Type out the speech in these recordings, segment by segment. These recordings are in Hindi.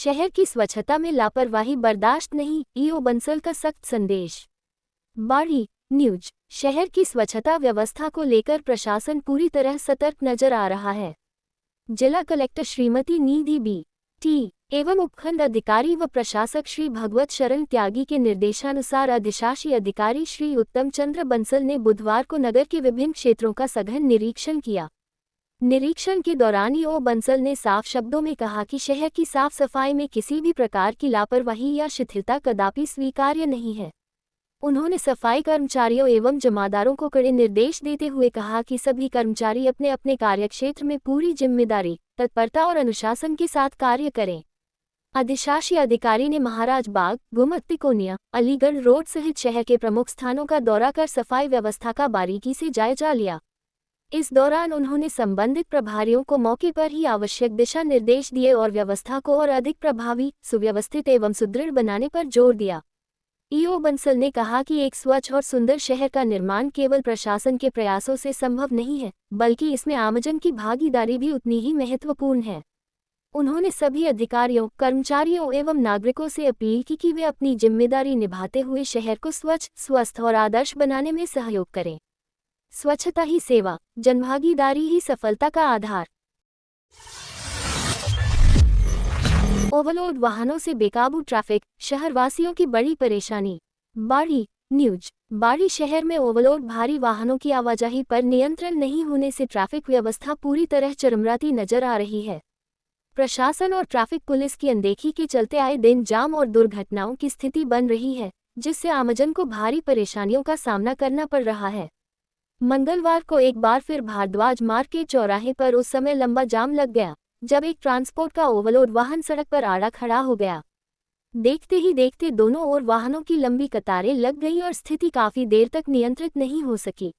शहर की स्वच्छता में लापरवाही बर्दाश्त नहीं, ईओ बंसल का सख्त संदेश। बाड़ी न्यूज। शहर की स्वच्छता व्यवस्था को लेकर प्रशासन पूरी तरह सतर्क नजर आ रहा है। जिला कलेक्टर श्रीमती निधि बी टी एवं उपखंड अधिकारी व प्रशासक श्री भगवत शरण त्यागी के निर्देशानुसार अधिशासी अधिकारी श्री उत्तम चंद्र बंसल ने बुधवार को नगर के विभिन्न क्षेत्रों का सघन निरीक्षण किया। निरीक्षण के दौरान ईओ बंसल ने साफ शब्दों में कहा कि शहर की साफ सफाई में किसी भी प्रकार की लापरवाही या शिथिलता कदापि स्वीकार्य नहीं है। उन्होंने सफाई कर्मचारियों एवं जमादारों को कड़े निर्देश देते हुए कहा कि सभी कर्मचारी अपने अपने कार्यक्षेत्र में पूरी जिम्मेदारी, तत्परता और अनुशासन के साथ कार्य करें। अधिशासी अधिकारी ने महाराज बाग, गुमत्तिकोनिया, अलीगढ़ रोड सहित शहर के प्रमुख स्थानों का दौरा कर सफाई व्यवस्था का बारीकी से जायजा लिया। इस दौरान उन्होंने संबंधित प्रभारियों को मौके पर ही आवश्यक दिशा निर्देश दिए और व्यवस्था को और अधिक प्रभावी, सुव्यवस्थित एवं सुदृढ़ बनाने पर जोर दिया। ईओ बंसल ने कहा कि एक स्वच्छ और सुंदर शहर का निर्माण केवल प्रशासन के प्रयासों से संभव नहीं है, बल्कि इसमें आमजन की भागीदारी भी उतनी ही महत्वपूर्ण है। उन्होंने सभी अधिकारियों, कर्मचारियों एवं नागरिकों से अपील की कि वे अपनी जिम्मेदारी निभाते हुए शहर को स्वच्छ, स्वस्थ और आदर्श बनाने में सहयोग करें। स्वच्छता ही सेवा, जनभागीदारी ही सफलता का आधार। ओवरलोड वाहनों से बेकाबू ट्रैफिक, शहरवासियों की बड़ी परेशानी। बाड़ी न्यूज। बाड़ी शहर में ओवरलोड भारी वाहनों की आवाजाही पर नियंत्रण नहीं होने से ट्रैफिक व्यवस्था पूरी तरह चरमराती नजर आ रही है। प्रशासन और ट्रैफिक पुलिस की अनदेखी के चलते आए दिन जाम और दुर्घटनाओं की स्थिति बन रही है, जिससे आमजन को भारी परेशानियों का सामना करना पड़ रहा है। मंगलवार को एक बार फिर भारद्वाज मार्ग के चौराहे पर उस समय लंबा जाम लग गया जब एक ट्रांसपोर्ट का ओवरलोड वाहन सड़क पर आड़ा खड़ा हो गया। देखते ही देखते दोनों ओर वाहनों की लंबी कतारें लग गईं और स्थिति काफी देर तक नियंत्रित नहीं हो सकी।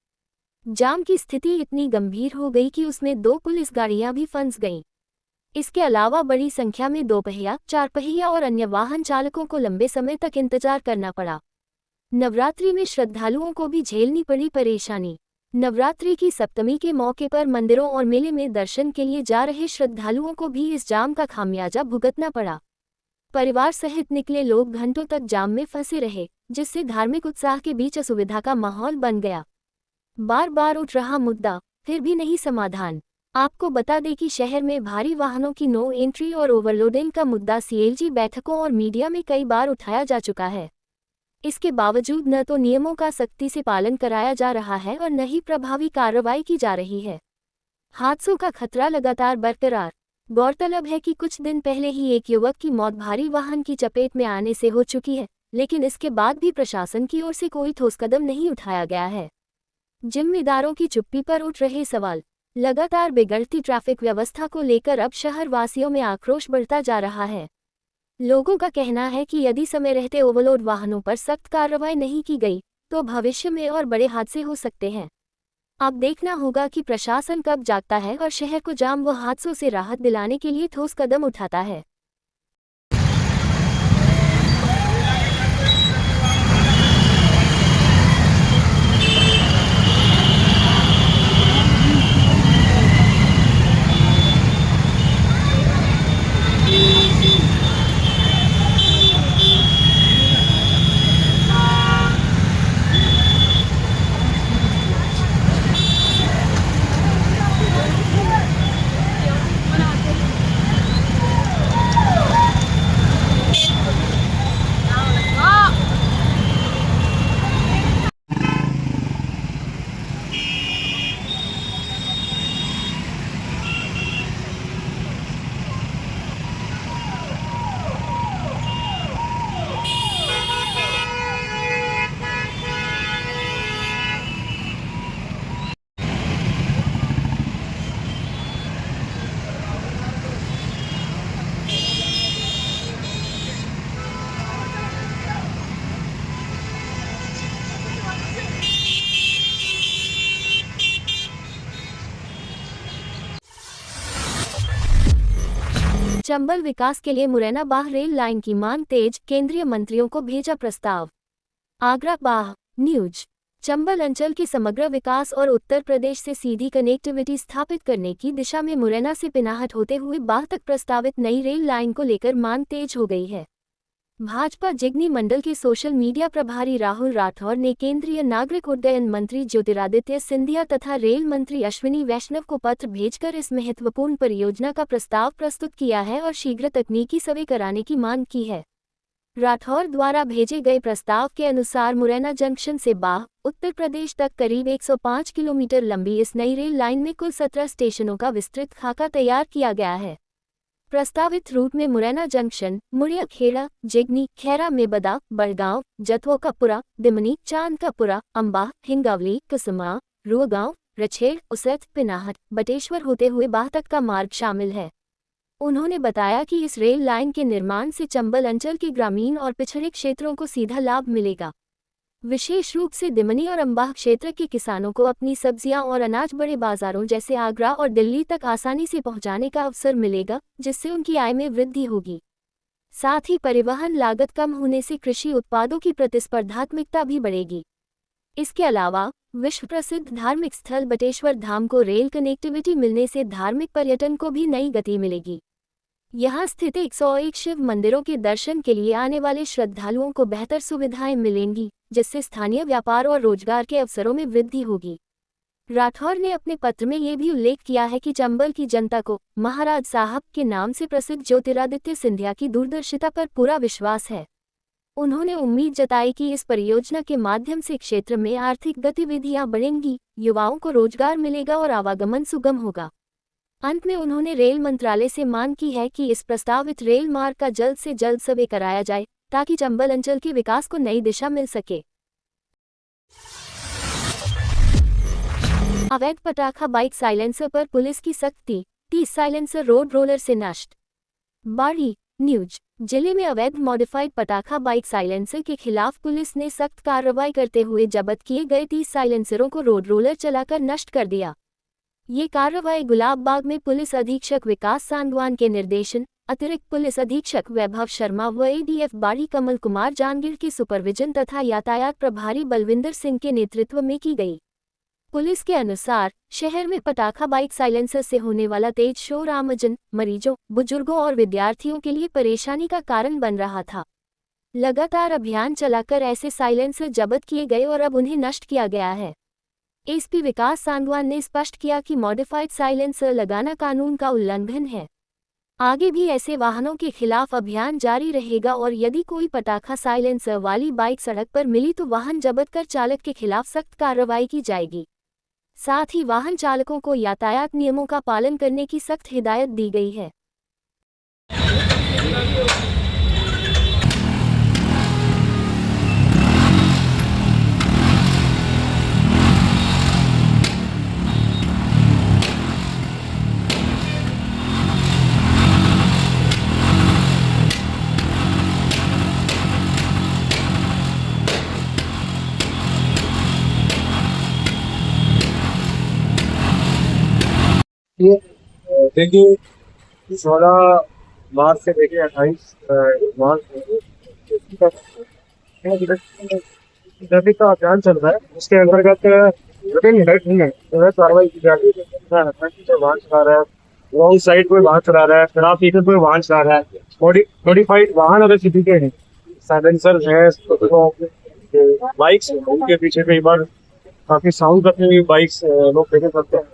जाम की स्थिति इतनी गंभीर हो गई कि उसमें 2 पुलिस गाड़ियां भी फंस गईं। इसके अलावा बड़ी संख्या में 2 पहिया, 4 पहिया और अन्य वाहन चालकों को लंबे समय तक इंतजार करना पड़ा। नवरात्रि में श्रद्धालुओं को भी झेलनी पड़ी परेशानी। नवरात्रि की सप्तमी के मौके पर मंदिरों और मेले में दर्शन के लिए जा रहे श्रद्धालुओं को भी इस जाम का खामियाजा भुगतना पड़ा। परिवार सहित निकले लोग घंटों तक जाम में फंसे रहे, जिससे धार्मिक उत्साह के बीच असुविधा का माहौल बन गया। बार बार उठ रहा मुद्दा, फिर भी नहीं समाधान। आपको बता दें कि शहर में भारी वाहनों की नो एंट्री और ओवरलोडिंग का मुद्दा सीएलजी बैठकों और मीडिया में कई बार उठाया जा चुका है। इसके बावजूद न तो नियमों का सख्ती से पालन कराया जा रहा है और न ही प्रभावी कार्रवाई की जा रही है। हादसों का खतरा लगातार बरकरार। गौरतलब है कि कुछ दिन पहले ही एक युवक की मौत भारी वाहन की चपेट में आने से हो चुकी है, लेकिन इसके बाद भी प्रशासन की ओर से कोई ठोस कदम नहीं उठाया गया है। जिम्मेदारों की चुप्पी पर उठ रहे सवाल। लगातार बिगड़ती ट्रैफिक व्यवस्था को लेकर अब शहरवासियों में आक्रोश बढ़ता जा रहा है। लोगों का कहना है कि यदि समय रहते ओवरलोड वाहनों पर सख्त कार्रवाई नहीं की गई, तो भविष्य में और बड़े हादसे हो सकते हैं। अब देखना होगा कि प्रशासन कब जागता है और शहर को जाम व हादसों से राहत दिलाने के लिए ठोस कदम उठाता है। चंबल विकास के लिए मुरैना बाह रेल लाइन की मांग तेज, केंद्रीय मंत्रियों को भेजा प्रस्ताव। आगरा बाह न्यूज। चंबल अंचल के समग्र विकास और उत्तर प्रदेश से सीधी कनेक्टिविटी स्थापित करने की दिशा में मुरैना से पिनाहट होते हुए बाह तक प्रस्तावित नई रेल लाइन को लेकर मांग तेज हो गई है। भाजपा जिगनी मंडल के सोशल मीडिया प्रभारी राहुल राठौर ने केंद्रीय नागरिक उड्डयन मंत्री ज्योतिरादित्य सिंधिया तथा रेल मंत्री अश्विनी वैष्णव को पत्र भेजकर इस महत्वपूर्ण परियोजना का प्रस्ताव प्रस्तुत किया है और शीघ्र तकनीकी सर्वे कराने की मांग की है। राठौर द्वारा भेजे गए प्रस्ताव के अनुसार मुरैना जंक्शन से बाह, उत्तर प्रदेश तक करीब 105 किलोमीटर लंबी इस नई रेल लाइन में कुल 17 स्टेशनों का विस्तृत खाका तैयार किया गया है। प्रस्तावित रूट में मुरैना जंक्शन, मुड़िया खेड़ा, जिगनी, खैरा मेबदा, बड़गांव, जतवो का पुरा, दिमनी, चांद का पुरा, अंबाह, हिंगवली, कुसुमा, रुआगांव, रछेड़, उसैत, पिनाहट, बटेश्वर होते हुए बाह तक का मार्ग शामिल है। उन्होंने बताया कि इस रेल लाइन के निर्माण से चंबल अंचल के ग्रामीण और पिछड़े क्षेत्रों को सीधा लाभ मिलेगा। विशेष रूप से दिमनी और अंबाह क्षेत्र के किसानों को अपनी सब्जियां और अनाज बड़े बाजारों जैसे आगरा और दिल्ली तक आसानी से पहुंचाने का अवसर मिलेगा, जिससे उनकी आय में वृद्धि होगी। साथ ही परिवहन लागत कम होने से कृषि उत्पादों की प्रतिस्पर्धात्मकता भी बढ़ेगी। इसके अलावा विश्व प्रसिद्ध धार्मिक स्थल बटेश्वर धाम को रेल कनेक्टिविटी मिलने से धार्मिक पर्यटन को भी नई गति मिलेगी। यहाँ स्थित 101 शिव मंदिरों के दर्शन के लिए आने वाले श्रद्धालुओं को बेहतर सुविधाएं मिलेंगी, जिससे स्थानीय व्यापार और रोजगार के अवसरों में वृद्धि होगी। राठौर ने अपने पत्र में ये भी उल्लेख किया है कि चंबल की जनता को महाराज साहब के नाम से प्रसिद्ध ज्योतिरादित्य सिंधिया की दूरदर्शिता पर पूरा विश्वास है। उन्होंने उम्मीद जताई कि इस परियोजना के माध्यम से क्षेत्र में आर्थिक गतिविधियां बढ़ेंगी, युवाओं को रोजगार मिलेगा और आवागमन सुगम होगा। अंत में उन्होंने रेल मंत्रालय से मांग की है कि इस प्रस्तावित रेल मार्ग का जल्द से जल्द सर्वे कराया जाए, ताकि चंबल अंचल के विकास को नई दिशा मिल सके। अवैध पटाखा बाइक साइलेंसर पर पुलिस की सख्ती, 30 साइलेंसर रोड रोलर से नष्ट। बाड़ी न्यूज। जिले में अवैध मॉडिफाइड पटाखा बाइक साइलेंसर के खिलाफ पुलिस ने सख्त कार्रवाई करते हुए जब्त किए गए 30 साइलेंसरों को रोड रोलर चलाकर नष्ट कर दिया। ये कार्रवाई गुलाब बाग में पुलिस अधीक्षक विकास सांगवान के निर्देशन, अतिरिक्त पुलिस अधीक्षक वैभव शर्मा व एडीएफ बाड़ी कमल कुमार जानगिर के सुपरविजन तथा यातायात प्रभारी बलविंदर सिंह के नेतृत्व में की गई। पुलिस के अनुसार शहर में पटाखा बाइक साइलेंसर से होने वाला तेज शोर आमजन, मरीजों, बुजुर्गों और विद्यार्थियों के लिए परेशानी का कारण बन रहा था। लगातार अभियान चलाकर ऐसे साइलेंसर जब्त किए गए और अब उन्हें नष्ट किया गया है। एसपी विकास सांगवान ने स्पष्ट किया कि मॉडिफाइड साइलेंसर लगाना कानून का उल्लंघन है। आगे भी ऐसे वाहनों के खिलाफ अभियान जारी रहेगा और यदि कोई पटाखा साइलेंसर वाली बाइक सड़क पर मिली तो वाहन जब्त कर चालक के खिलाफ सख्त कार्रवाई की जाएगी। साथ ही वाहन चालकों को यातायात नियमों का पालन करने की सख्त हिदायत दी गई है। ये देखिए 16 मार्च से लेके 28 मार्च ट्रैफिक का अभियान चल रहा है। उसके अंतर्गत विभिन्न कार्रवाई की जा रही है। वाहन चला रहा है, रॉन्ग साइड कोई वाहन चला रहा है, खराब फीचर कोई वाहन चला रहा है, मॉडिफाइड वाहन अगर किसी के हैं, साइलेंसर है, बाइक्स उनके पीछे कई बार काफी साउंड करते हुए बाइक्स लोग फेंके करते हैं।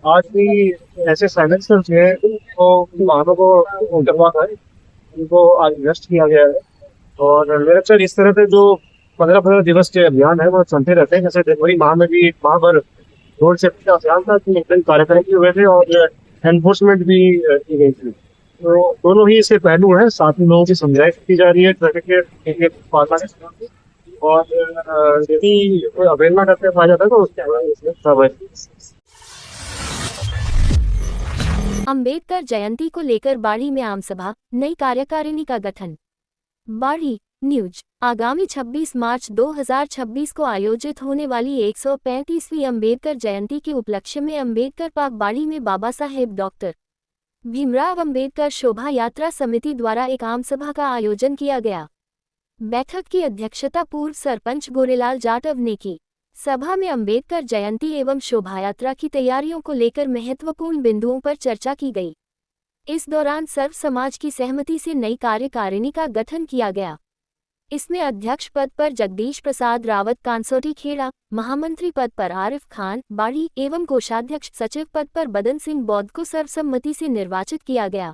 आज भी ऐसे साइलेंसर जो है तो वाहनों को उतरवाना है, उनको आज नष्ट किया गया है। और मेरे ख्याल इस तरह से जो 15 दिवस के अभियान है वो चलते रहते हैं। जैसे जनवरी माह में भी माह भर रोड सेफ्टी का अभियान था, कार्यक्रम किए हुए थे और एनफोर्समेंट भी की गई थी। तो दोनों ही इसके पहलू हैं। साथ ही लोगों की समझाइश की जा रही है ट्रैफिक के पालन, और यदि कोई अवहेलना करते पाया जाता है तो उसके बाद इसमें कार्रवाई। अंबेडकर जयंती को लेकर बाड़ी में आमसभा, नई कार्यकारिणी का गठन। बाड़ी न्यूज। आगामी 26 मार्च 2026 को आयोजित होने वाली 135वीं अंबेडकर जयंती के उपलक्ष्य में अंबेडकर पार्क बाड़ी में बाबा साहेब डॉक्टर भीमराव अंबेडकर शोभा यात्रा समिति द्वारा एक आमसभा का आयोजन किया गया। बैठक की अध्यक्षता पूर्व सरपंच गोरेलाल जाटव ने की। सभा में अंबेडकर जयंती एवं शोभायात्रा की तैयारियों को लेकर महत्वपूर्ण बिंदुओं पर चर्चा की गई। इस दौरान सर्व समाज की सहमति से नई कार्यकारिणी का गठन किया गया। इसमें अध्यक्ष पद पर जगदीश प्रसाद रावत कांसोटी खेड़ा, महामंत्री पद पर आरिफ खान बाड़ी एवं कोषाध्यक्ष सचिव पद पर बदन सिंह बौद्ध को सर्वसम्मति से निर्वाचित किया गया।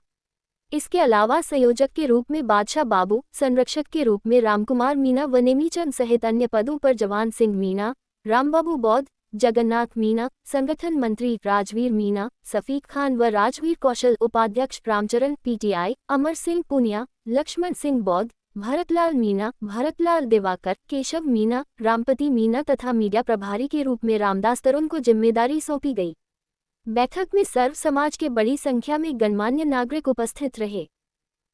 इसके अलावा संयोजक के रूप में बादशाह बाबू, संरक्षक के रूप में रामकुमार मीणा व नेमीचंद सहित अन्य पदों पर जवान सिंह मीणा, रामबाबू बौद्ध, जगन्नाथ मीणा, संगठन मंत्री राजवीर मीणा, सफीक खान व राजवीर कौशल, उपाध्यक्ष रामचरण पीटीआई, अमर सिंह पुनिया, लक्ष्मण सिंह बौद्ध, भरतलाल मीणा, भरतलाल दिवाकर, केशव मीणा, रामपति मीणा तथा मीडिया प्रभारी के रूप में रामदास तरुण को जिम्मेदारी सौंपी गई। बैठक में सर्व समाज के बड़ी संख्या में गणमान्य नागरिक उपस्थित रहे।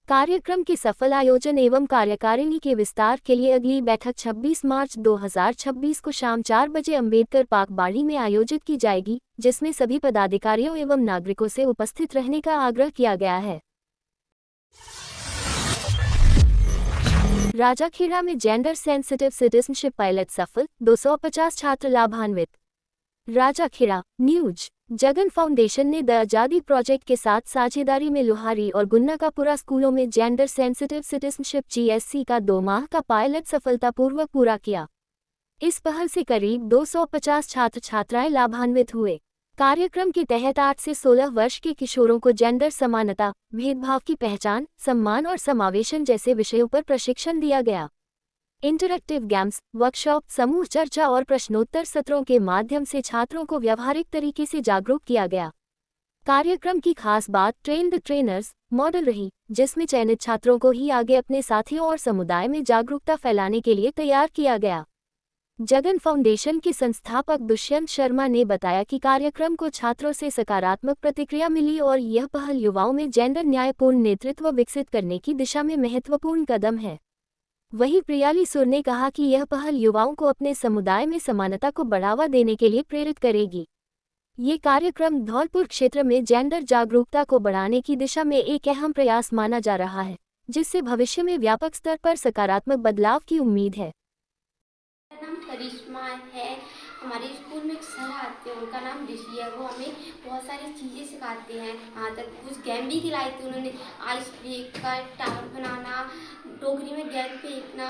कार्यक्रम के सफल आयोजन एवं कार्यकारिणी के विस्तार के लिए अगली बैठक 26 मार्च 2026 को शाम 4 बजे अंबेडकर पार्क बाड़ी में आयोजित की जाएगी, जिसमें सभी पदाधिकारियों एवं नागरिकों से उपस्थित रहने का आग्रह किया गया है। राजाखेड़ा में जेंडर सेंसिटिव सिटीजनशिप पायलट सफल, 250 छात्र लाभान्वित। राजाखेड़ा न्यूज। जगन फाउंडेशन ने द आजादी प्रोजेक्ट के साथ साझेदारी में लोहारी और गुन्नाकापुरा स्कूलों में जेंडर सेंसिटिव सिटीजनशिप GSC का 2 माह का पायलट सफलतापूर्वक पूरा किया। इस पहल से करीब 250 छात्र छात्राएं लाभान्वित हुए। कार्यक्रम के तहत 8 से 16 वर्ष के किशोरों को जेंडर समानता, भेदभाव की पहचान, सम्मान और समावेशन जैसे विषयों पर प्रशिक्षण दिया गया। इंटरैक्टिव गेम्स, वर्कशॉप, समूह चर्चा और प्रश्नोत्तर सत्रों के माध्यम से छात्रों को व्यावहारिक तरीके से जागरूक किया गया। कार्यक्रम की खास बात ट्रेन द ट्रेनर्स मॉडल रही, जिसमें चयनित छात्रों को ही आगे अपने साथियों और समुदाय में जागरूकता फैलाने के लिए तैयार किया गया। जगन फाउंडेशन के संस्थापक दुष्यंत शर्मा ने बताया कि कार्यक्रम को छात्रों से सकारात्मक प्रतिक्रिया मिली और यह पहल युवाओं में जेंडर न्यायपूर्ण नेतृत्व विकसित करने की दिशा में महत्वपूर्ण कदम है। वहीं प्रियाली सुर ने कहा कि यह पहल युवाओं को अपने समुदाय में समानता को बढ़ावा देने के लिए प्रेरित करेगी। ये कार्यक्रम धौलपुर क्षेत्र में जेंडर जागरूकता को बढ़ाने की दिशा में एक अहम प्रयास माना जा रहा है, जिससे भविष्य में व्यापक स्तर पर सकारात्मक बदलाव की उम्मीद है। मेरा नाम करिश्मा है। हमारे स्कूल में एक सर आते हैं, उनका नाम ऋषि है। वो हमें बहुत सारी चीज़ें सिखाते हैं। यहाँ तक कुछ गेम भी खिलाई थी उन्होंने, आइस ब्रेक का टावर बनाना, टोकरी में गेंद फेंकना,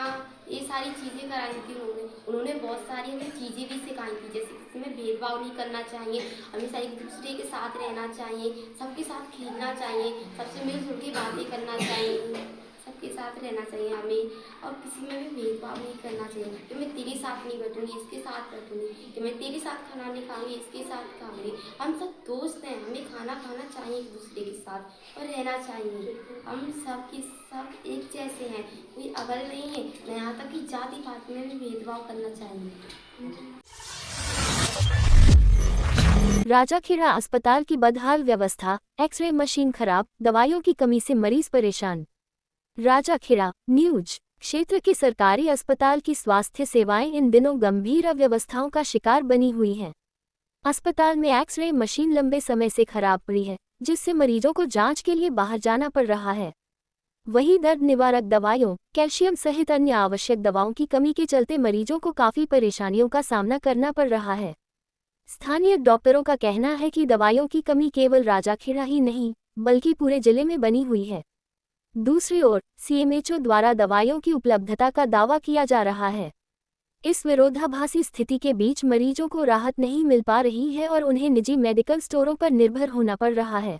ये सारी चीज़ें कराई थी उन्होंने बहुत सारी हमें चीज़ें भी सिखाई थी, जैसे किसी में भेदभाव नहीं करना चाहिए, हमेशा एक दूसरे के साथ रहना चाहिए, सबके साथ खेलना चाहिए, सबसे मिलजुल के बातें करना चाहिए, सबके साथ रहना चाहिए हमें, और किसी में भी भेदभाव नहीं करना चाहिए कि मैं तेरे साथ नहीं बैठूंगी, इसके साथ बैठूंगी, कि मैं तेरे साथ खाना नहीं खाऊंगी, इसके साथ खाऊंगी। हम सब दोस्त हैं, हमें खाना खाना चाहिए एक दूसरे के साथ और रहना चाहिए। हम सब के सब एक जैसे हैं, कोई अगल नहीं है। यहाँ तक कि जाति पात में भी भेदभाव करना चाहिए। राजाखेड़ा अस्पताल की बदहाल व्यवस्था, एक्सरे मशीन खराब, दवाइयों की कमी से मरीज परेशान। राजाखेड़ा न्यूज। क्षेत्र के सरकारी अस्पताल की स्वास्थ्य सेवाएं इन दिनों गंभीर अव्यवस्थाओं का शिकार बनी हुई हैं। अस्पताल में एक्सरे मशीन लंबे समय से खराब पड़ी है, जिससे मरीजों को जांच के लिए बाहर जाना पड़ रहा है। वहीं दर्द निवारक दवाइयों, कैल्शियम सहित अन्य आवश्यक दवाओं की कमी के चलते मरीजों को काफी परेशानियों का सामना करना पड़ रहा है। स्थानीय डॉक्टरों का कहना है कि दवाइयों की कमी केवल राजाखेड़ा ही नहीं, बल्कि पूरे जिले में बनी हुई है। दूसरी ओर CMHO द्वारा दवाइयों की उपलब्धता का दावा किया जा रहा है। इस विरोधाभासी स्थिति के बीच मरीजों को राहत नहीं मिल पा रही है और उन्हें निजी मेडिकल स्टोरों पर निर्भर होना पड़ रहा है।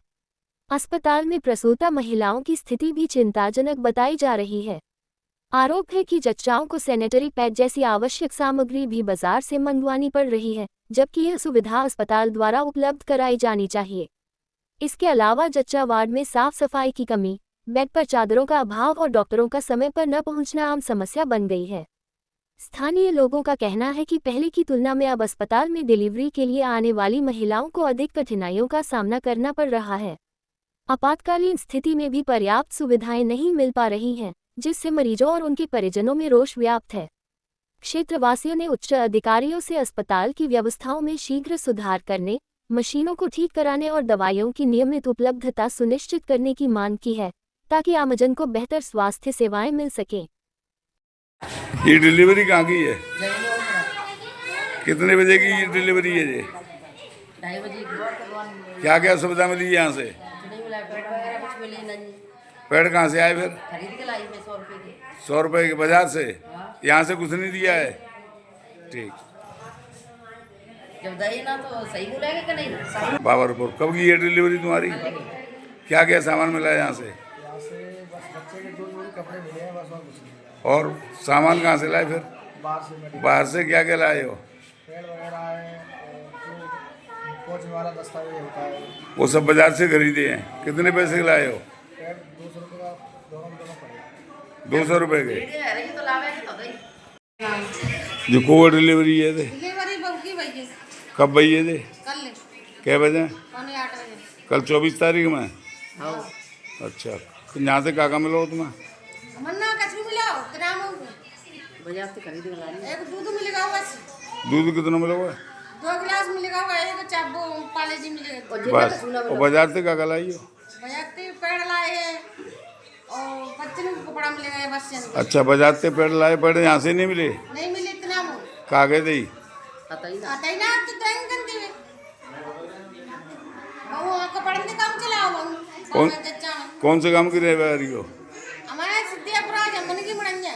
अस्पताल में प्रसूता महिलाओं की स्थिति भी चिंताजनक बताई जा रही है। आरोप है कि जच्चाओं को सैनिटरी पैड जैसी आवश्यक सामग्री भी बाजार से मंगवानी पड़ रही है, जबकि यह सुविधा अस्पताल द्वारा उपलब्ध कराई जानी चाहिए। इसके अलावा जच्चा वार्ड में साफ सफाई की कमी, बेड पर चादरों का अभाव और डॉक्टरों का समय पर न पहुंचना आम समस्या बन गई है। स्थानीय लोगों का कहना है कि पहले की तुलना में अब अस्पताल में डिलीवरी के लिए आने वाली महिलाओं को अधिक कठिनाइयों का सामना करना पड़ रहा है। आपातकालीन स्थिति में भी पर्याप्त सुविधाएं नहीं मिल पा रही हैं, जिससे मरीजों और उनके परिजनों में रोष व्याप्त है। क्षेत्रवासियों ने उच्च अधिकारियों से अस्पताल की व्यवस्थाओं में शीघ्र सुधार करने, मशीनों को ठीक कराने और दवाइयों की नियमित उपलब्धता सुनिश्चित करने की मांग की है, ताकि आमजन को बेहतर स्वास्थ्य सेवाएं मिल सकें। ये डिलीवरी कहाँ की है? कितने बजे की डिलीवरी है ये? 2:30 बजे की। क्या क्या सुविधा मिली यहाँ से? कुछ नहीं मिला, पेड़ वगैरह कुछ मिले नहीं। पेड़ कहाँ से आए फिर? खरीद के लाई मैं 100 रुपए के। 100 रुपए के बाजार से? हाँ। यहाँ से कुछ नहीं दिया है? ठीक। जब दही ना तो सही बोलेगा कि नहीं। बाबरपुर कब की है डिलीवरी तुम्हारी? क्या क्या सामान मिला है यहाँ से? यहाँ से बस बच्चे के 2 जोड़ी कपड़े मिले हैं, बस और कुछ नहीं मिला। और सामान कहाँ से लाए फिर? बाहर से मेडिकल बाहर से क्या क्या लाए हो? पेड़ वगैरह है, और जो कोच वाला दस्तावेज होता है, वो सब बाजार से खरीदे हैं। कितने पैसे के लाए हो? पेड़ 200 रुपये का दोनों पड़ेगा। 200 रुपए के। वीडियो है रही तो लावे के तो दही। जो कोविड डिलीवरी है थे डिलीवरी बहु की भाई जी कब भई है थे? कल ले क्या बजे? 8:45 बजे। कल 24 तारीख में? हाँ। अच्छा, तो यहाँ से क्या मिलो तुम्हें? मन्ना कछु मिला ग्राम हो बाजार से खरीद के लानी। एक दूध मिलेगा बस। दूध कितना मिलोगे? 2 गिलास मिलेगा, एक चाबो पालेजी मिलेगा। बस। और बाजार से क्या लाई हो? बाजार से पेड़ लाए हैं और बच्चे को कपड़ा मिलेगा बस से। अच्छा, बाजार से पेड़ लाए, पेड़ यहाँ से नहीं मिले? नहीं मिले इतना वो। कागज दी? आता ही ना तो ड्राइंग करती है। वो कपड़े में काम चलाओ कौन कौन से काम की रही हो? हमारे सिद्धियापुरा जमन की मड़ंजा।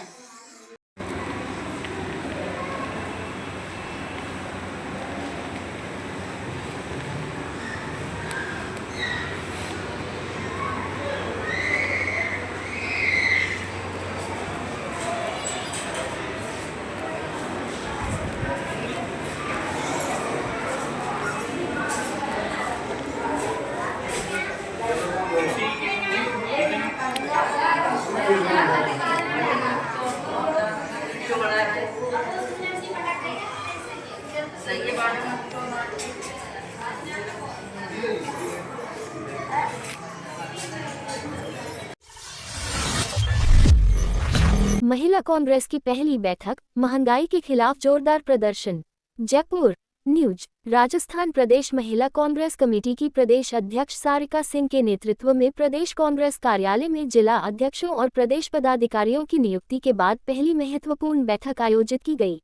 महिला कांग्रेस की पहली बैठक, महंगाई के खिलाफ जोरदार प्रदर्शन। जयपुर न्यूज। राजस्थान प्रदेश महिला कांग्रेस कमेटी की प्रदेश अध्यक्ष सारिका सिंह के नेतृत्व में प्रदेश कांग्रेस कार्यालय में जिला अध्यक्षों और प्रदेश पदाधिकारियों की नियुक्ति के बाद पहली महत्वपूर्ण बैठक आयोजित की गई।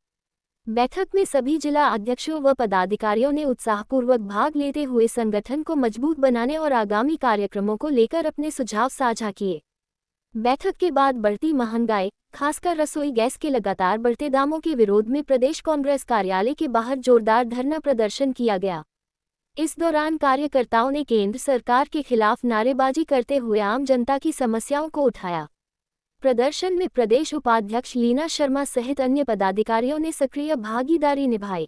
बैठक में सभी जिला अध्यक्षों व पदाधिकारियों ने उत्साहपूर्वक भाग लेते हुए संगठन को मजबूत बनाने और आगामी कार्यक्रमों को लेकर अपने सुझाव साझा किए। बैठक के बाद बढ़ती महंगाई, खासकर रसोई गैस के लगातार बढ़ते दामों के विरोध में प्रदेश कांग्रेस कार्यालय के बाहर जोरदार धरना प्रदर्शन किया गया। इस दौरान कार्यकर्ताओं ने केंद्र सरकार के खिलाफ नारेबाजी करते हुए आम जनता की समस्याओं को उठाया। प्रदर्शन में प्रदेश उपाध्यक्ष लीना शर्मा सहित अन्य पदाधिकारियों ने सक्रिय भागीदारी निभाई।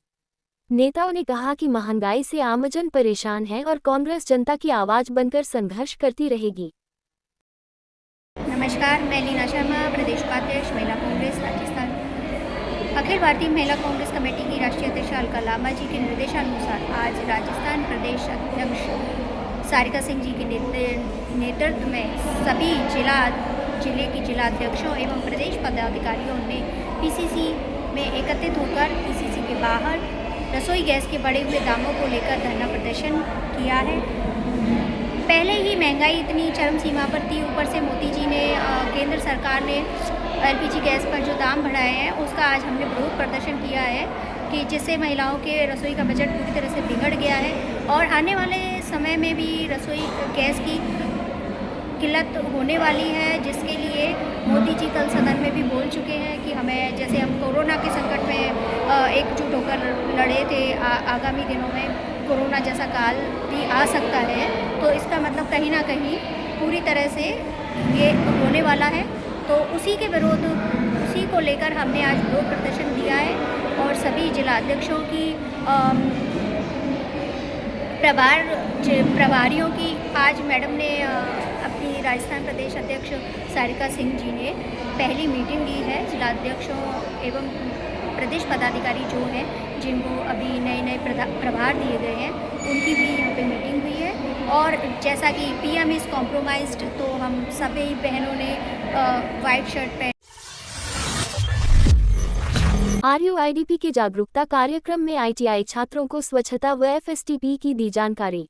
नेताओं ने कहा कि महंगाई से आमजन परेशान है और कांग्रेस जनता की आवाज बनकर संघर्ष करती रहेगी। नमस्कार, मैं लीना शर्मा, प्रदेश उपाध्यक्ष महिला कांग्रेस राजस्थान। अखिल भारतीय महिला कांग्रेस कमेटी की राष्ट्रीय अध्यक्ष अलका लांबा जी के निर्देशानुसार आज राजस्थान प्रदेश अध्यक्ष सारिका सिंह जी के नेतृत्व में सभी जिले की जिलाध्यक्षों एवं प्रदेश पदाधिकारियों ने पीसीसी में एकत्रित होकर पीसीसी के बाहर रसोई गैस के बढ़े हुए दामों को लेकर धरना प्रदर्शन किया है। पहले ही महंगाई इतनी चरम सीमा पर थी, ऊपर से मोदी जी ने केंद्र सरकार ने एलपीजी गैस पर जो दाम बढ़ाए हैं उसका आज हमने विरोध प्रदर्शन किया है कि जिससे महिलाओं के रसोई का बजट पूरी तरह से बिगड़ गया है और आने वाले समय में भी रसोई गैस की किल्लत होने वाली है, जिसके लिए मोदी जी कल सदन में भी बोल चुके हैं कि हमें, जैसे हम कोरोना के संकट में एकजुट होकर लड़े थे, आगामी दिनों में कोरोना जैसा काल भी आ सकता है, तो इसका मतलब कहीं ना कहीं पूरी तरह से ये होने वाला है। तो उसी को लेकर हमने आज विरोध प्रदर्शन दिया है और सभी जिला अध्यक्षों की प्रभारियों की आज मैडम ने अपनी राजस्थान प्रदेश अध्यक्ष सारिका सिंह जी ने पहली मीटिंग ली है। जिला अध्यक्षों एवं प्रदेश पदाधिकारी जो हैं जिनको अभी नए प्रभार दिए गए हैं उनकी भी यहाँ पे मीटिंग हुई है और जैसा कि पीएम इज़ कॉम्प्रोमाइज्ड, तो हम सभी बहनों ने वाइट शर्ट पहन। RUIDP के जागरूकता कार्यक्रम में ITI छात्रों को स्वच्छता व FSTP की दी जानकारी।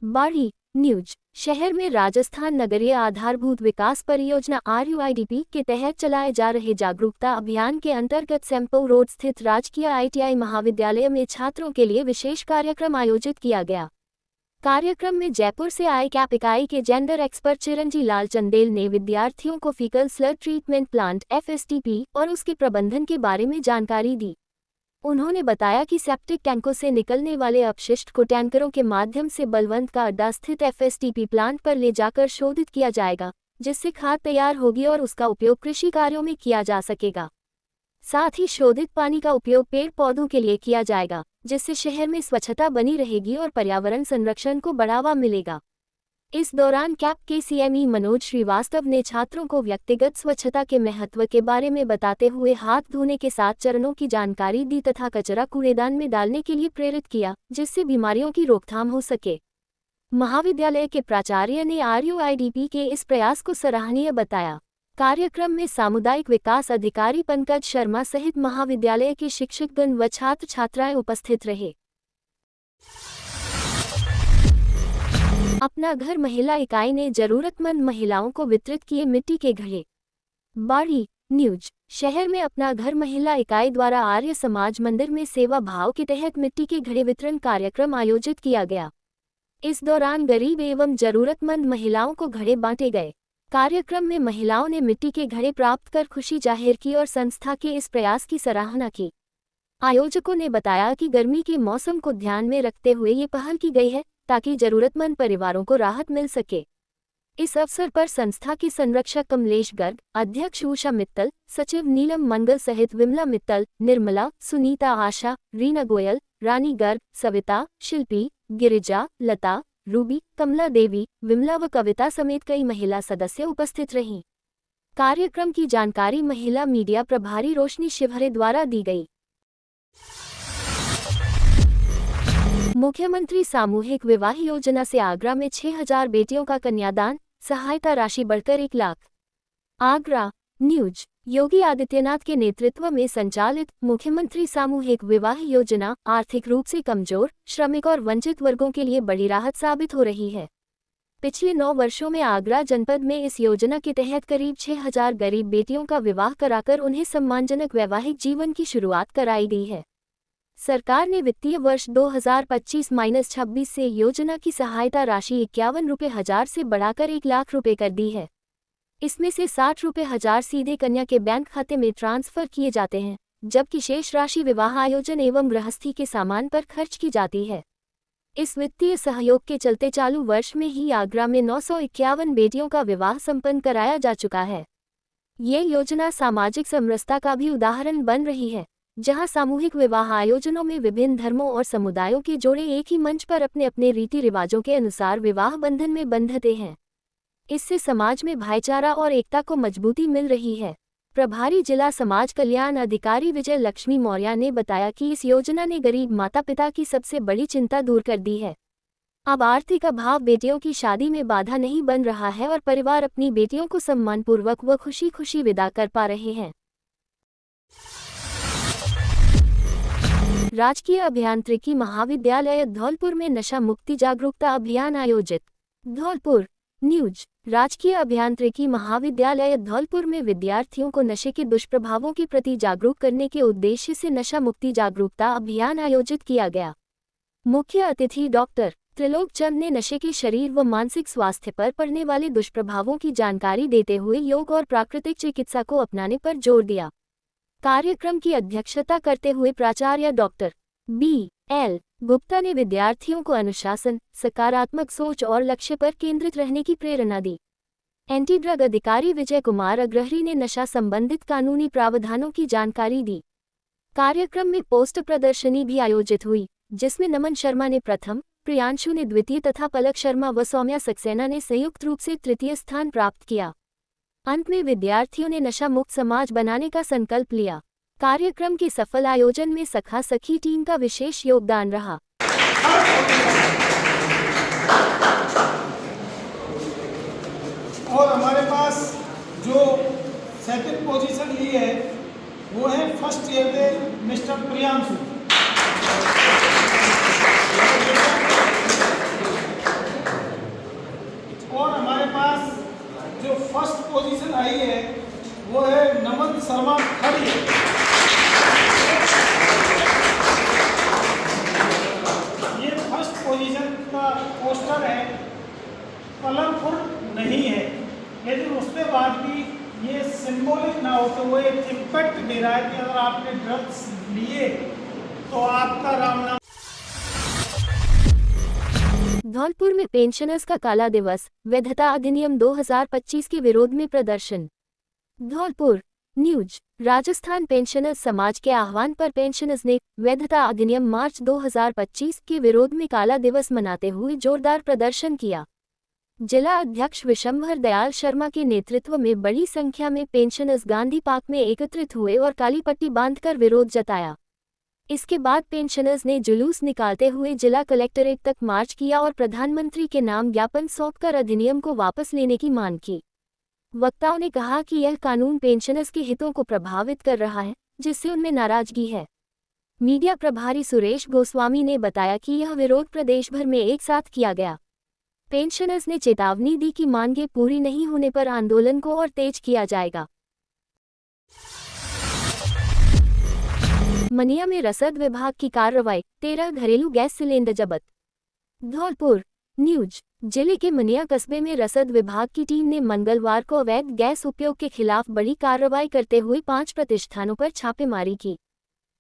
बाड़ी न्यूज। शहर में राजस्थान नगरीय आधारभूत विकास परियोजना RUIDP के तहत चलाए जा रहे जागरूकता अभियान के अंतर्गत सेम्पो रोड स्थित राजकीय ITI महाविद्यालय में छात्रों के लिए विशेष कार्यक्रम आयोजित किया गया। कार्यक्रम में जयपुर से आए कैप इकाई के जेंडर एक्सपर्ट चिरंजी लाल चंदेल ने विद्यार्थियों को faecal Slur treatment plant FSTP और उसके प्रबंधन के बारे में जानकारी दी। उन्होंने बताया कि सेप्टिक टैंकों से निकलने वाले अपशिष्ट को टैंकरों के माध्यम से बलवंत का अड्डा स्थित FSTP प्लांट पर ले जाकर शोधित किया जाएगा, जिससे खाद तैयार होगी और उसका उपयोग कृषि कार्यों में किया जा सकेगा। साथ ही शोधित पानी का उपयोग पेड़ पौधों के लिए किया जाएगा, जिससे शहर में स्वच्छता बनी रहेगी और पर्यावरण संरक्षण को बढ़ावा मिलेगा। इस दौरान कैप के CME मनोज श्रीवास्तव ने छात्रों को व्यक्तिगत स्वच्छता के महत्व के बारे में बताते हुए हाथ धोने के 7 चरणों की जानकारी दी तथा कचरा कूड़ेदान में डालने के लिए प्रेरित किया, जिससे बीमारियों की रोकथाम हो सके। महाविद्यालय के प्राचार्य ने RUIDP के इस प्रयास को सराहनीय बताया। कार्यक्रम में सामुदायिक विकास अधिकारी पंकज शर्मा सहित महाविद्यालय के शिक्षकगण व छात्र छात्राएं उपस्थित रहे। अपना घर महिला इकाई ने जरूरतमंद महिलाओं को वितरित किए मिट्टी के घड़े। बाड़ी न्यूज। शहर में अपना घर महिला इकाई द्वारा आर्य समाज मंदिर में सेवा भाव के तहत मिट्टी के घड़े वितरण कार्यक्रम आयोजित किया गया। इस दौरान गरीब एवं जरूरतमंद महिलाओं को घड़े बांटे गए। कार्यक्रम में महिलाओं ने मिट्टी के घड़े प्राप्त कर खुशी जाहिर की और संस्था के इस प्रयास की सराहना की। आयोजकों ने बताया कि गर्मी के मौसम को ध्यान में रखते हुए ये पहल की गई है, ताकि जरूरतमंद परिवारों को राहत मिल सके। इस अवसर पर संस्था के संरक्षक कमलेश गर्ग, अध्यक्ष उषा मित्तल, सचिव नीलम मंगल सहित विमला मित्तल, निर्मला, सुनीता, आशा, रीना गोयल, रानी गर्ग, सविता, शिल्पी, गिरिजा, लता, रूबी, कमला देवी, विमला व कविता समेत कई महिला सदस्य उपस्थित रहीं। कार्यक्रम की जानकारी महिला मीडिया प्रभारी रोशनी शिवहरे द्वारा दी गई। मुख्यमंत्री सामूहिक विवाह योजना से आगरा में 6000 बेटियों का कन्यादान, सहायता राशि बढ़कर 1 लाख। आगरा न्यूज। योगी आदित्यनाथ के नेतृत्व में संचालित मुख्यमंत्री सामूहिक विवाह योजना आर्थिक रूप से कमजोर, श्रमिक और वंचित वर्गों के लिए बड़ी राहत साबित हो रही है। पिछले 9 वर्षों में आगरा जनपद में इस योजना के तहत करीब 6000 गरीब बेटियों का विवाह कराकर उन्हें सम्मानजनक वैवाहिक जीवन की शुरुआत कराई गई है। सरकार ने वित्तीय वर्ष 2025-26 से योजना की सहायता राशि 51 रुपये हजार से बढ़ाकर 1 लाख रुपये कर दी है। इसमें से 60 रुपये हजार सीधे कन्या के बैंक खाते में ट्रांसफर किए जाते हैं, जबकि शेष राशि विवाह आयोजन एवं गृहस्थी के सामान पर खर्च की जाती है। इस वित्तीय सहयोग के चलते चालू वर्ष में ही आगरा में 951 बेटियों का विवाह संपन्न कराया जा चुका है। ये योजना सामाजिक समरसता का भी उदाहरण बन रही है, जहां सामूहिक विवाह आयोजनों में विभिन्न धर्मों और समुदायों के जोड़े एक ही मंच पर अपने अपने रीति रिवाजों के अनुसार विवाह बंधन में बंधते हैं। इससे समाज में भाईचारा और एकता को मजबूती मिल रही है। प्रभारी जिला समाज कल्याण अधिकारी विजय लक्ष्मी मौर्य ने बताया कि इस योजना ने गरीब माता पिता की सबसे बड़ी चिंता दूर कर दी है। अब आर्थिक अभाव बेटियों की शादी में बाधा नहीं बन रहा है और परिवार अपनी बेटियों को सम्मानपूर्वक व खुशी खुशी विदा कर पा रहे हैं। राजकीय अभियांत्रिकी महाविद्यालय धौलपुर में नशा मुक्ति जागरूकता अभियान आयोजित। धौलपुर न्यूज। राजकीय अभियांत्रिकी महाविद्यालय धौलपुर में विद्यार्थियों को नशे के दुष्प्रभावों के प्रति जागरूक करने के उद्देश्य से नशा मुक्ति जागरूकता अभियान आयोजित किया गया। मुख्य अतिथि डॉक्टर त्रिलोक चंद ने नशे के शरीर व मानसिक स्वास्थ्य पर पड़ने वाले दुष्प्रभावों की जानकारी देते हुए योग और प्राकृतिक चिकित्सा को अपनाने पर जोर दिया। कार्यक्रम की अध्यक्षता करते हुए प्राचार्य डॉक्टर B.L. गुप्ता ने विद्यार्थियों को अनुशासन, सकारात्मक सोच और लक्ष्य पर केंद्रित रहने की प्रेरणा दी। एंटी ड्रग अधिकारी विजय कुमार अग्रहरी ने नशा संबंधित कानूनी प्रावधानों की जानकारी दी। कार्यक्रम में पोस्टर प्रदर्शनी भी आयोजित हुई, जिसमें नमन शर्मा ने प्रथम, प्रियांशु ने द्वितीय तथा पलक शर्मा व सौम्या सक्सेना ने संयुक्त रूप से तृतीय स्थान प्राप्त किया। अंत में विद्यार्थियों ने नशा मुक्त समाज बनाने का संकल्प लिया। कार्यक्रम के सफल आयोजन में सखा सखी टीम का विशेष योगदान रहा। और हमारे पास जो सेकंड पोजीशन ली है वो है फर्स्ट ईयर के मिस्टर प्रियांशु। आई है वो है नमन शर्मा खड़ी। ये फर्स्ट पोजीशन का पोस्टर है, कलरफुल नहीं है, लेकिन उसके बाद भी ये सिंबॉलिक ना हो तो वो एक इम्पैक्ट दे रहा है कि अगर आपने ड्रग्स लिए तो आपका राम नाम। धौलपुर में पेंशनर्स का काला दिवस, वैधता अधिनियम 2025 के विरोध में प्रदर्शन। धौलपुर न्यूज। राजस्थान पेंशनर्स समाज के आह्वान पर पेंशनर्स ने वैधता अधिनियम मार्च 2025 के विरोध में काला दिवस मनाते हुए जोरदार प्रदर्शन किया। जिला अध्यक्ष विशंभर दयाल शर्मा के नेतृत्व में बड़ी संख्या में पेंशनर्स गांधी पार्क में एकत्रित हुए और काली पट्टी बांधकर विरोध जताया। इसके बाद पेंशनर्स ने जुलूस निकालते हुए जिला कलेक्ट्रेट तक मार्च किया और प्रधानमंत्री के नाम ज्ञापन सौंपकर अधिनियम को वापस लेने की मांग की। वक्ताओं ने कहा कि यह कानून पेंशनर्स के हितों को प्रभावित कर रहा है, जिससे उनमें नाराजगी है। मीडिया प्रभारी सुरेश गोस्वामी ने बताया कि यह विरोध प्रदेश भर में एक साथ किया गया। पेंशनर्स ने चेतावनी दी कि मांगें पूरी नहीं होने पर आंदोलन को और तेज किया जाएगा। मनिया में रसद विभाग की कार्रवाई, 13 घरेलू गैस सिलेंडर जब्त। धौलपुर न्यूज। जिले के मनिया कस्बे में रसद विभाग की टीम ने मंगलवार को अवैध गैस उपयोग के खिलाफ बड़ी कार्रवाई करते हुए 5 प्रतिष्ठानों पर छापेमारी की।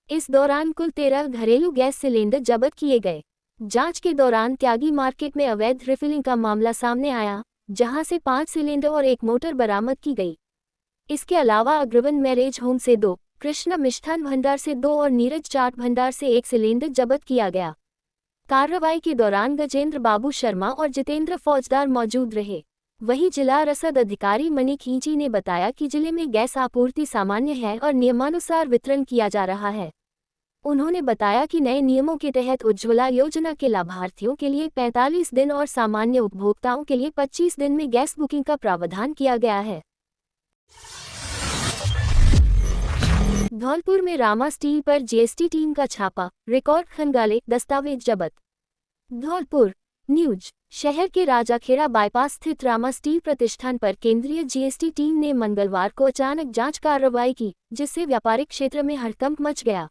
इस दौरान कुल 13 घरेलू गैस सिलेंडर जब्त किए गए। जांच के दौरान त्यागी मार्केट में अवैध रिफिलिंग का मामला सामने आया, जहां से 5 सिलेंडर और एक मोटर बरामद की गई। इसके अलावा अग्रवन मैरेज होम से 2, कृष्णा मिष्ठान भंडार से 2 और नीरज चाट भंडार से 1 सिलेंडर जब्त किया गया। कार्रवाई के दौरान गजेंद्र बाबू शर्मा और जितेंद्र फौजदार मौजूद रहे। वहीं जिला रसद अधिकारी मनी खींची ने बताया कि जिले में गैस आपूर्ति सामान्य है और नियमानुसार वितरण किया जा रहा है। उन्होंने बताया कि नए नियमों के तहत उज्ज्वला योजना के लाभार्थियों के लिए 45 दिन और सामान्य उपभोक्ताओं के लिए 25 दिन में गैस बुकिंग का प्रावधान किया गया है। धौलपुर में रामा स्टील पर जीएसटी टीम का छापा, रिकॉर्ड खंगाले, दस्तावेज जब्त। धौलपुर न्यूज। शहर के राजाखेड़ा बाईपास स्थित रामा स्टील प्रतिष्ठान पर केंद्रीय जीएसटी टीम ने मंगलवार को अचानक जांच कार्रवाई की, जिससे व्यापारिक क्षेत्र में हड़कंप मच गया।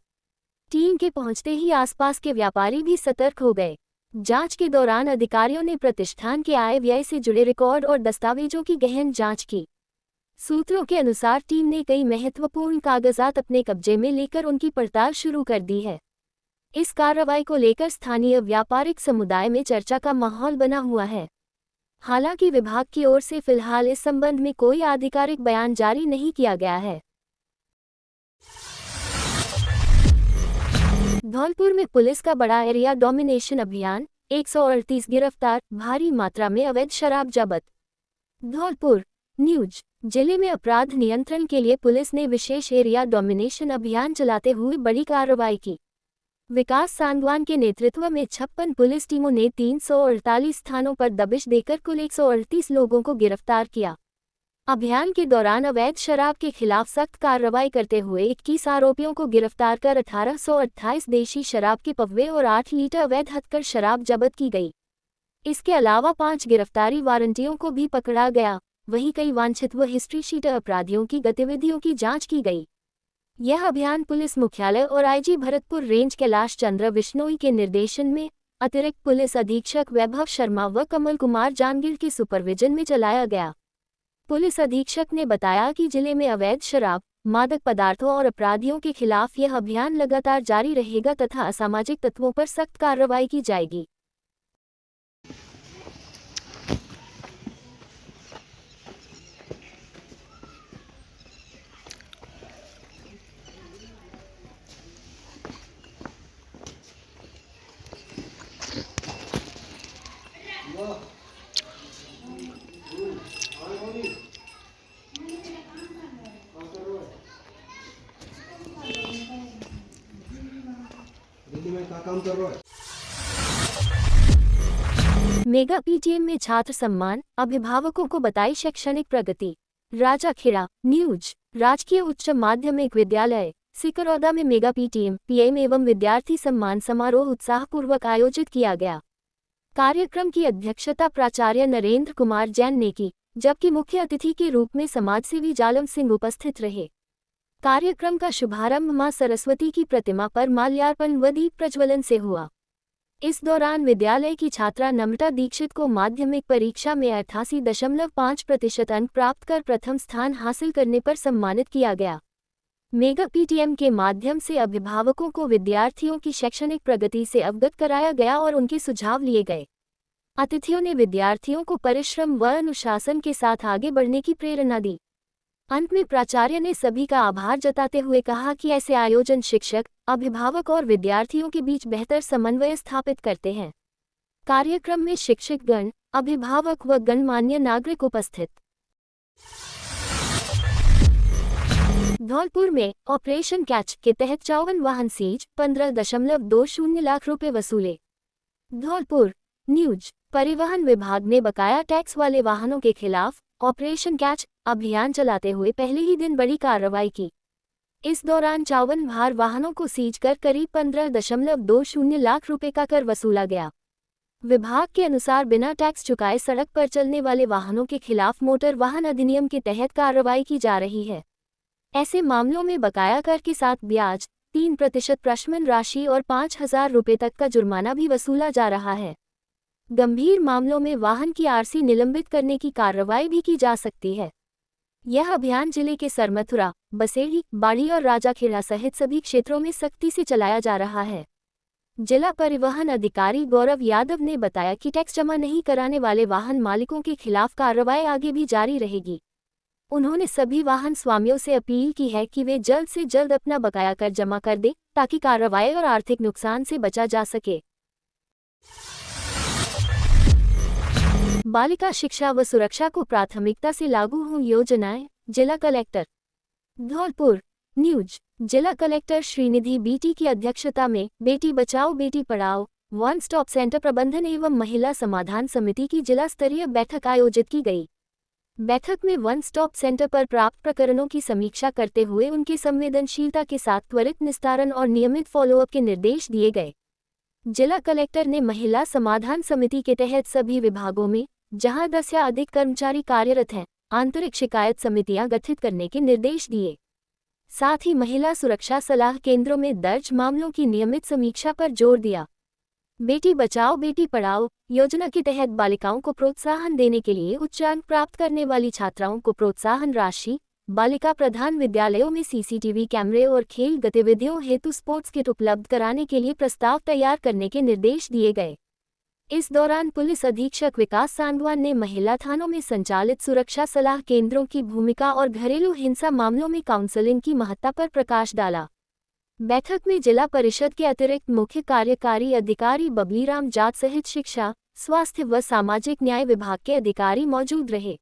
टीम के पहुंचते ही आसपास के व्यापारी भी सतर्क हो गए। जांच के दौरान अधिकारियों ने प्रतिष्ठान के आय व्यय से जुड़े रिकॉर्ड और दस्तावेजों की गहन जांच की। सूत्रों के अनुसार टीम ने कई महत्वपूर्ण कागजात अपने कब्जे में लेकर उनकी पड़ताल शुरू कर दी है। इस कार्रवाई को लेकर स्थानीय व्यापारिक समुदाय में चर्चा का माहौल बना हुआ है। हालांकि विभाग की ओर से फिलहाल इस संबंध में कोई आधिकारिक बयान जारी नहीं किया गया है। धौलपुर में पुलिस का बड़ा एरिया डोमिनेशन अभियान, 138 गिरफ्तार, भारी मात्रा में अवैध शराब जब्त। धौलपुर न्यूज। जिले में अपराध नियंत्रण के लिए पुलिस ने विशेष एरिया डोमिनेशन अभियान चलाते हुए बड़ी कार्रवाई की। विकास सांगवान के नेतृत्व में 56 पुलिस टीमों ने 348 स्थानों पर दबिश देकर कुल 138 लोगों को गिरफ्तार किया। अभियान के दौरान अवैध शराब के खिलाफ सख्त कार्रवाई करते हुए 21 आरोपियों को गिरफ्तार कर 1828 देशी शराब के पव्वे और 8 लीटर अवैध हथकर शराब जब्त की गई। इसके अलावा 5 गिरफ्तारी वारंटियों को भी पकड़ा गया। वहीं कई वांछित व हिस्ट्री शीटर अपराधियों की गतिविधियों की जांच की गई। यह अभियान पुलिस मुख्यालय और आईजी भरतपुर रेंज कैलाश चंद्र बिश्नोई के निर्देशन में अतिरिक्त पुलिस अधीक्षक वैभव शर्मा व कमल कुमार जांगीर के सुपरविजन में चलाया गया। पुलिस अधीक्षक ने बताया कि जिले में अवैध शराब, मादक पदार्थों और अपराधियों के खिलाफ यह अभियान लगातार जारी रहेगा तथा असामाजिक तत्वों पर सख्त कार्रवाई की जाएगी। काम कर रहा है। मेगा पीटीएम में छात्र सम्मान, अभिभावकों को बताई शैक्षणिक प्रगति। राजाखेड़ा न्यूज। राजकीय उच्च माध्यमिक विद्यालय सिकरौदा में मेगा पीटीएम, पीएम एवं विद्यार्थी सम्मान समारोह उत्साहपूर्वक आयोजित किया गया। कार्यक्रम की अध्यक्षता प्राचार्य नरेंद्र कुमार जैन ने की। जबकि मुख्य अतिथि के रूप में समाजसेवी जालम सिंह उपस्थित रहे। कार्यक्रम का शुभारंभ मां सरस्वती की प्रतिमा पर माल्यार्पण व दीप प्रज्वलन से हुआ। इस दौरान विद्यालय की छात्रा नम्रता दीक्षित को माध्यमिक परीक्षा में 88.5% अंक प्राप्त कर प्रथम स्थान हासिल करने पर सम्मानित किया गया। मेगा पीटीएम के माध्यम से अभिभावकों को विद्यार्थियों की शैक्षणिक प्रगति से अवगत कराया गया और उनके सुझाव लिए गए। अतिथियों ने विद्यार्थियों को परिश्रम व अनुशासन के साथ आगे बढ़ने की प्रेरणा दी। अंत में प्राचार्य ने सभी का आभार जताते हुए कहा कि ऐसे आयोजन शिक्षक, अभिभावक और विद्यार्थियों के बीच बेहतर समन्वय स्थापित करते हैं। कार्यक्रम में शिक्षकगण, अभिभावक व गणमान्य नागरिक उपस्थित। धौलपुर में ऑपरेशन कैच के तहत 54 वाहन सीज, 15.20 लाख रुपए वसूले। धौलपुर न्यूज। परिवहन विभाग ने बकाया टैक्स वाले वाहनों के खिलाफ ऑपरेशन कैच अभियान चलाते हुए पहले ही दिन बड़ी कार्रवाई की। इस दौरान 54 भार वाहनों को सीज कर करीब 15.20 लाख रुपए का कर वसूला गया। विभाग के अनुसार बिना टैक्स चुकाए सड़क पर चलने वाले वाहनों के खिलाफ मोटर वाहन अधिनियम के तहत कार्रवाई की जा रही है। ऐसे मामलों में बकाया कर के साथ ब्याज, 3% प्रशमन राशि और 5,000 रुपये तक का जुर्माना भी वसूला जा रहा है। गंभीर मामलों में वाहन की आरसी निलंबित करने की कार्रवाई भी की जा सकती है। यह अभियान जिले के सरमथुरा, बसेड़ी, बाड़ी और राजाखेड़ा सहित सभी क्षेत्रों में सख्ती से चलाया जा रहा है। जिला परिवहन अधिकारी गौरव यादव ने बताया कि टैक्स जमा नहीं कराने वाले वाहन मालिकों के खिलाफ कार्रवाई आगे भी जारी रहेगी। उन्होंने सभी वाहन स्वामियों से अपील की है कि वे जल्द से जल्द अपना बकाया कर जमा कर दें ताकि कार्रवाई और आर्थिक नुकसान से बचा जा सके। बालिका शिक्षा व सुरक्षा को प्राथमिकता से लागू हों योजनाएं, जिला कलेक्टर। धौलपुर न्यूज। जिला कलेक्टर श्रीनिधि बीटी की अध्यक्षता में Beti Bachao Beti Padhao one stop centre प्रबंधन एवं महिला समाधान समिति की जिला स्तरीय बैठक आयोजित की गई। बैठक में वन स्टॉप सेंटर पर प्राप्त प्रकरणों की समीक्षा करते हुए उनकी संवेदनशीलता के साथ त्वरित निस्तारण और नियमित फॉलोअप के निर्देश दिए गए। जिला कलेक्टर ने महिला समाधान समिति के तहत सभी विभागों में, जहां 10 या अधिक कर्मचारी कार्यरत हैं, आंतरिक शिकायत समितियां गठित करने के निर्देश दिए। साथ ही महिला सुरक्षा सलाह केंद्रों में दर्ज मामलों की नियमित समीक्षा पर जोर दिया। बेटी बचाओ बेटी पढ़ाओ योजना के तहत बालिकाओं को प्रोत्साहन देने के लिए उच्च अंक प्राप्त करने वाली छात्राओं को प्रोत्साहन राशि, बालिका प्रधान विद्यालयों में सीसीटीवी कैमरे और खेल गतिविधियों हेतु स्पोर्ट्स किट उपलब्ध कराने के लिए प्रस्ताव तैयार करने के निर्देश दिए गए। इस दौरान पुलिस अधीक्षक विकास सांगवान ने महिला थानों में संचालित सुरक्षा सलाह केंद्रों की भूमिका और घरेलू हिंसा मामलों में काउंसलिंग की महत्ता पर प्रकाश डाला। बैठक में जिला परिषद के अतिरिक्त मुख्य कार्यकारी अधिकारी बबलीराम जाट सहित शिक्षा, स्वास्थ्य व सामाजिक न्याय विभाग के अधिकारी मौजूद रहे।